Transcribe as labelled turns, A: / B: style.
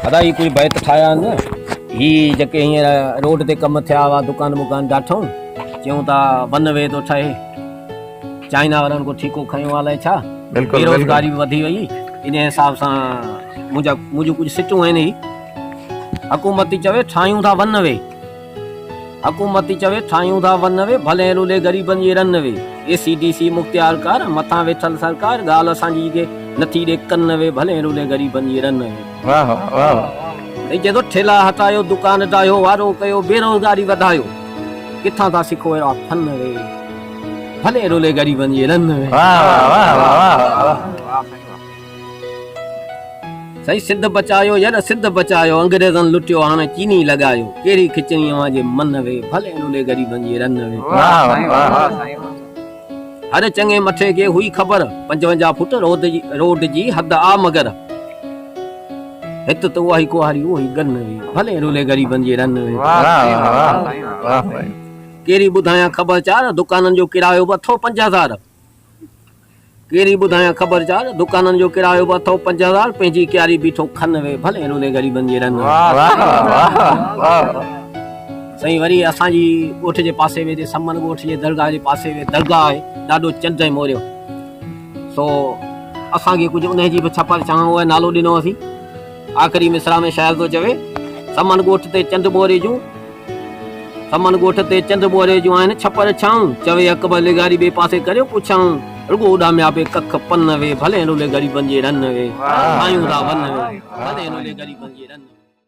A: अदा ये कोई बैत ठाया न ही जके हींअर रोड ते कम थिया हुआ दुकान मुकान ॾाठूं चयूं था वन वे थो ठहे चाइना वारनि को ठीको खयो अलाए छा बेरोज़गारी बि वधी वई इन हिसाब सां मुंहिंजूं कुझु सिटूं आहिनि ही हुकूमती चवे ठाहियूं था वन वे हुकूमती चवे ठाहियूं था वन वे भले रुले ग़रीबनि जे रन वे ACDC मुख़्तियार कर मथां वेठल सरकार ॻाल्हि असांजी के नथी ॾे कन वे भले रुले ग़रीबनि जे रन वे
B: वाह वाह
A: चए थो ठेला हटायो दुकान हटायो वारो कयो बेरोज़गारी वधायो किथां था सिखो अहिड़ा फन वे भले रुले ग़रीबनि जे रन वे सही सिद्ध बचायो यार सिद्ध बचायो अंग्रेज़नि लुटियो हाणे चीनी लॻायो कहिड़ी खिचड़ी जे मन वे भले रुले ग़रीबनि जे रन वे हर चङे मथे खे हुई ख़बर 55 फुट रोड जी हद आ मगर हित तो वही कुहारी वही गन वे भले रुले ग़रीबनि जे रन वे केरी ॿुधायां ख़बर चार दुकाननि जो किरायो बि अथव 5000 केरी ॿुधायां ख़बर चार दुकाननि जो किरायो बि अथव 5000 पंहिंजी क्यारी बीठो खन वे भले रुले ग़रीबनि जे रन सही वरी असांजी ॻोठ जे पासे में समन ॻोठ जे दरगाह जे पासे में दरगाह आहे ॾाढो चंड मोरियो सो असांखे कुझु उन जी बि छपर छांव नालो ॾिनो असीं आख़िरी मिसरा में शायदि थो चवे समन ॻोठ ते चंद मोरे जूं समन ॻोठ ते चंद मोरे जूं आहिनि छपर छाऊं चवे अकबर लिगारी ॿिए पासे करियो पुछाऊं रुगो उॾामिया पे कख पन वे भले रुले ग़रीबनि जे रन वे आयूं था वन वे भले रुले ग़रीबनि जे रन